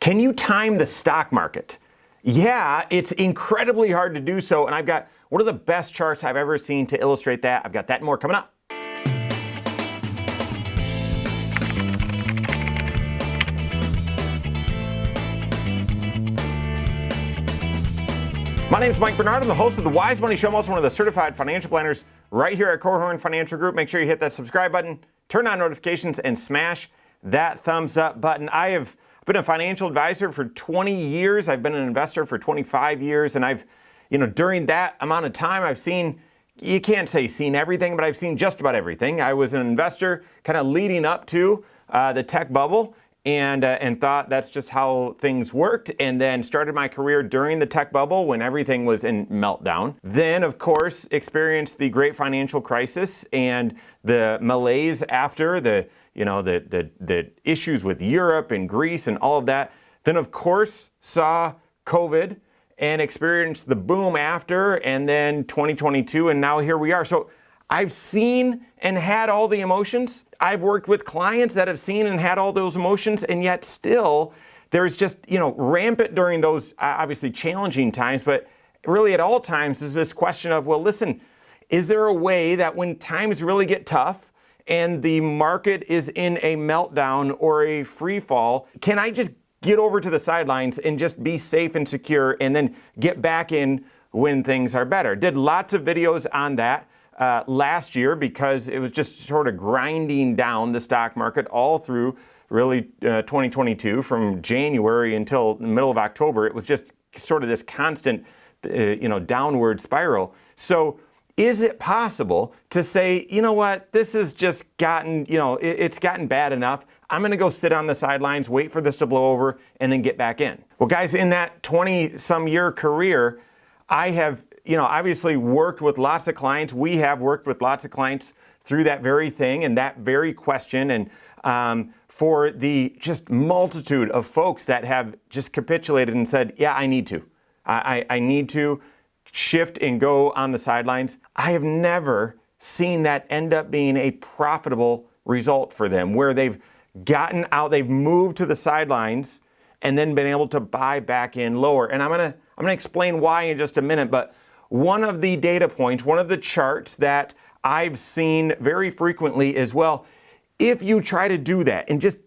Can you time the stock market? Yeah, it's incredibly hard to do so, and I've got one of the best charts I've ever seen to illustrate that. I've got that and more coming up. My name is Mike Bernard. I'm the host of the Wise Money Show. I'm also one of the certified financial planners right here at Korhorn Financial Group. Make sure you hit that subscribe button, turn on notifications, and smash that thumbs up button. I have been a financial advisor for 20 years. I've been an investor for 25 years. And I've, during that amount of time, I've seen, you can't say seen everything, but I've seen just about everything. I was an investor kind of leading up to the tech bubble and thought that's just how things worked, and then started my career during the tech bubble when everything was in meltdown. Then, of course, experienced the great financial crisis and the malaise after, the issues with Europe and Greece and all of that. Then, of course, saw COVID and experienced the boom after, and then 2022, and now here we are. So I've seen and had all the emotions. I've worked with clients that have seen and had all those emotions, and yet still there's just, rampant during those obviously challenging times, but really at all times is this question of, well, listen, is there a way that when times really get tough and the market is in a meltdown or a free fall, can I just get over to the sidelines and just be safe and secure and then get back in when things are better? Did lots of videos on that last year because it was just sort of grinding down the stock market all through really 2022 from January until the middle of October. It was just sort of this constant, downward spiral. So is it possible to say, you know what, this has just gotten, it's gotten bad enough. I'm going to go sit on the sidelines, wait for this to blow over, and then get back in. Well, guys, in that 20-some year career, I have, obviously worked with lots of clients. We have worked with lots of clients through that very thing and that very question. And for the just multitude of folks that have just capitulated and said, yeah, I need to. I need to shift and go on the sidelines. I have never seen that end up being a profitable result for them, where they've gotten out, they've moved to the sidelines and then been able to buy back in lower. And I'm gonna explain why in just a minute, but one of the data points, one of the charts that I've seen very frequently is, well, if you try to do that and just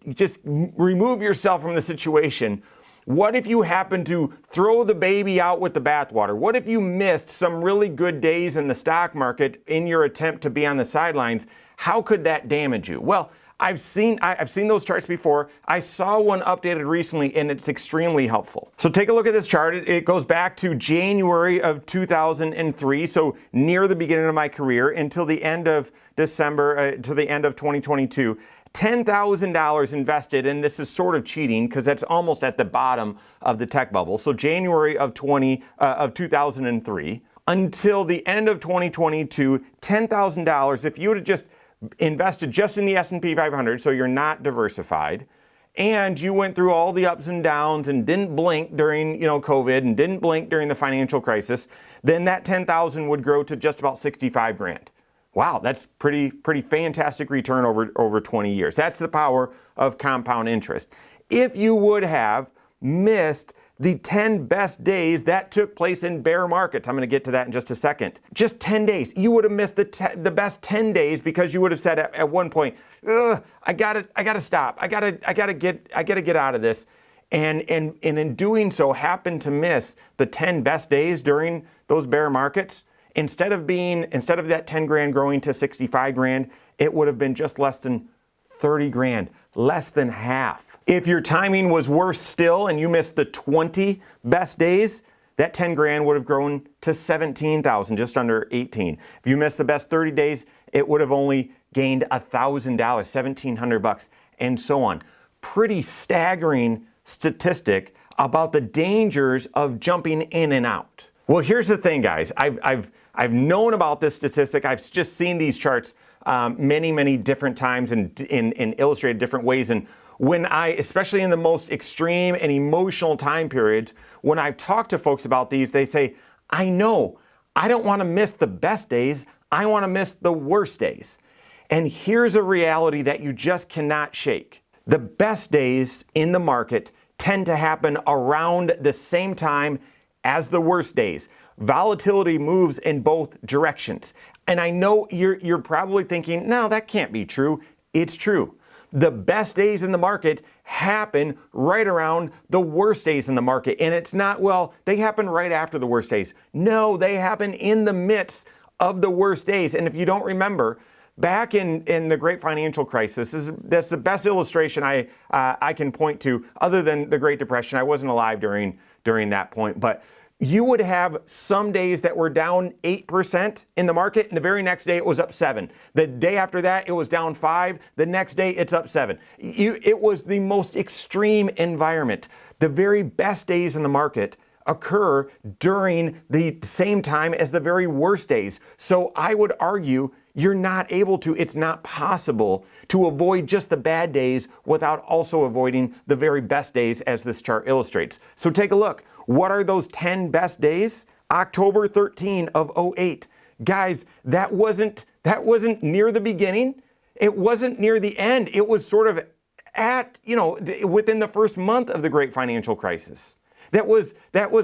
remove yourself from the situation, what if you happen to throw the baby out with the bathwater? What if you missed some really good days in the stock market in your attempt to be on the sidelines? How could that damage you? Well, I've seen those charts before. I saw one updated recently, and it's extremely helpful. So take a look at this chart. It goes back to January of 2003, so near the beginning of my career, until the end of December, to the end of 2022. $10,000 invested, and this is sort of cheating because that's almost at the bottom of the tech bubble. So January of 2003 until the end of 2022, $10,000. If you would have just invested just in the S&P 500, so you're not diversified, and you went through all the ups and downs and didn't blink during COVID and didn't blink during the financial crisis, then that $10,000 would grow to just about 65 grand. Wow, that's pretty fantastic return over 20 years. That's the power of compound interest. If you would have missed the 10 best days that took place in bear markets, I'm going to get to that in just a second. Just 10 days. You would have missed the best 10 days because you would have said at one point, I gotta stop. I gotta get out of this. And in doing so, happened to miss the 10 best days during those bear markets. Instead of that 10 grand growing to 65 grand, it would have been just less than 30 grand, less than half. If your timing was worse still and you missed the 20 best days, that 10 grand would have grown to 17,000, just under 18. If you missed the best 30 days, it would have only gained $1,000, $1,700, and so on. Pretty staggering statistic about the dangers of jumping in and out. Well, here's the thing, guys. I've known about this statistic. I've just seen these charts many different times and in illustrated different ways. And when especially in the most extreme and emotional time periods, when I've talked to folks about these, they say, I know, I don't want to miss the best days. I want to miss the worst days. And here's a reality that you just cannot shake. The best days in the market tend to happen around the same time as the worst days. Volatility moves in both directions. And I know you're probably thinking, no, that can't be true. It's true. The best days in the market happen right around the worst days in the market. And it's not, well, they happen right after the worst days. No, they happen in the midst of the worst days. And if you don't remember, back in the Great Financial Crisis, that's the best illustration I can point to, other than the Great Depression. I wasn't alive during that point, but you would have some days that were down 8% in the market, and the very next day it was up 7. The day after that it was down 5. The next day it's up 7. It was the most extreme environment. The very best days in the market occur during the same time as the very worst days. So I would argue you're not able to, it's not possible to avoid just the bad days without also avoiding the very best days, as this chart illustrates. So take a look. What are those 10 best days? October 13 of 08. Guys, that wasn't near the beginning. It wasn't near the end. It was sort of at, within the first month of the Great Financial Crisis. That was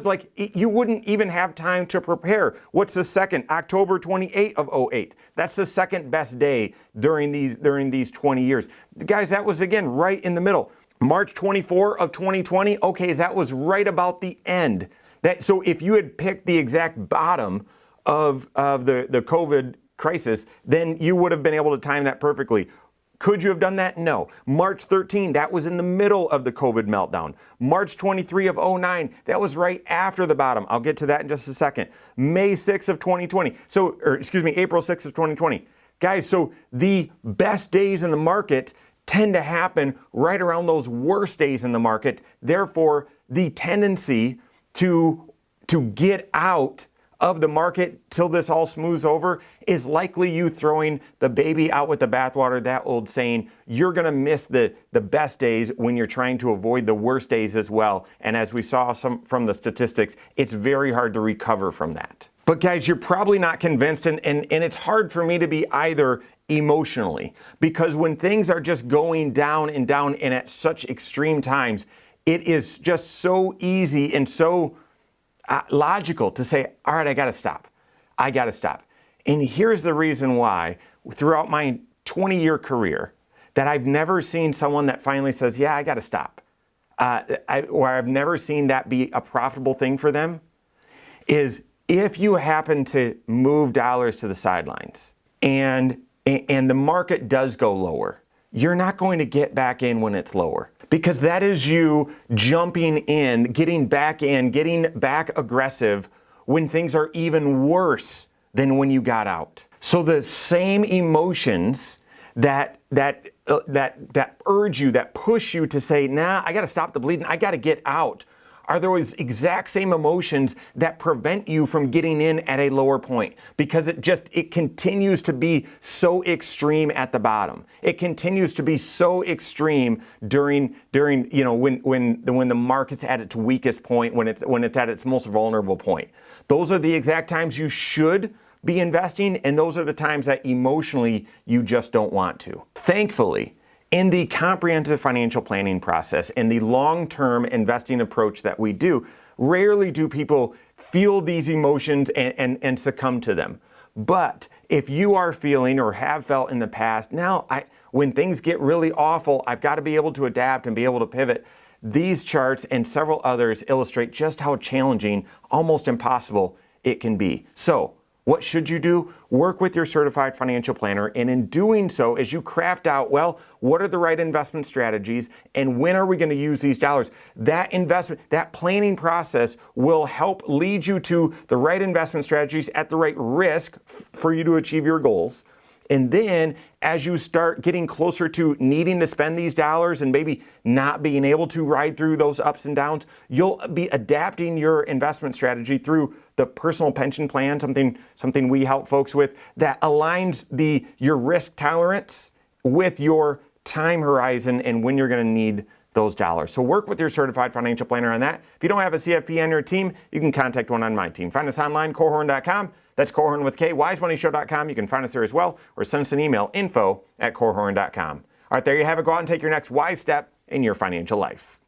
like, you wouldn't even have time to prepare. What's the second? October 28 of 08. That's the second best day during these 20 years. Guys, that was, again, right in the middle. March 24 of 2020, okay, that was right about the end. So if you had picked the exact bottom of the COVID crisis, then you would have been able to time that perfectly. Could you have done that? No. March 13, that was in the middle of the COVID meltdown. March 23 of 09, that was right after the bottom. I'll get to that in just a second. May 6 of 2020. April 6 of 2020. Guys, so the best days in the market tend to happen right around those worst days in the market. Therefore, the tendency to get out of the market till this all smooths over is likely you throwing the baby out with the bathwater, that old saying. You're going to miss the best days when you're trying to avoid the worst days as well. And as we saw from the statistics, it's very hard to recover from that. But guys, you're probably not convinced, and it's hard for me to be either emotionally, because when things are just going down and down and at such extreme times, it is just so easy and so logical to say, all right, I got to stop. And here's the reason why, throughout my 20-year career, that I've never seen someone that finally says, yeah, I got to stop. Or I've never seen that be a profitable thing for them, is if you happen to move dollars to the sidelines and the market does go lower, you're not going to get back in when it's lower, because that is you jumping in, getting back aggressive when things are even worse than when you got out. So the same emotions that urge you, that push you to say, nah, I got to stop the bleeding, I got to get out, are those exact same emotions that prevent you from getting in at a lower point, because it continues to be so extreme at the bottom. It continues to be so extreme during when the market's at its weakest point, when it's at its most vulnerable point. Those are the exact times you should be investing, and those are the times that emotionally you just don't want to. Thankfully, in the comprehensive financial planning process and the long-term investing approach that we do, rarely do people feel these emotions and succumb to them. But if you are feeling or have felt in the past, now when things get really awful, I've got to be able to adapt and be able to pivot. These charts and several others illustrate just how challenging, almost impossible, it can be. So, what should you do? Work with your certified financial planner, and in doing so, as you craft out, well, what are the right investment strategies, and when are we going to use these dollars? That planning process will help lead you to the right investment strategies at the right risk for you to achieve your goals. And then as you start getting closer to needing to spend these dollars and maybe not being able to ride through those ups and downs, you'll be adapting your investment strategy through the personal pension plan, something we help folks with, that aligns your risk tolerance with your time horizon and when you're going to need those dollars. So work with your certified financial planner on that. If you don't have a CFP on your team, you can contact one on my team. Find us online, Korhorn.com. That's Korhorn with K, wisemoneyshow.com. You can find us there as well, or send us an email, info@korhorn.com. All right, there you have it. Go out and take your next wise step in your financial life.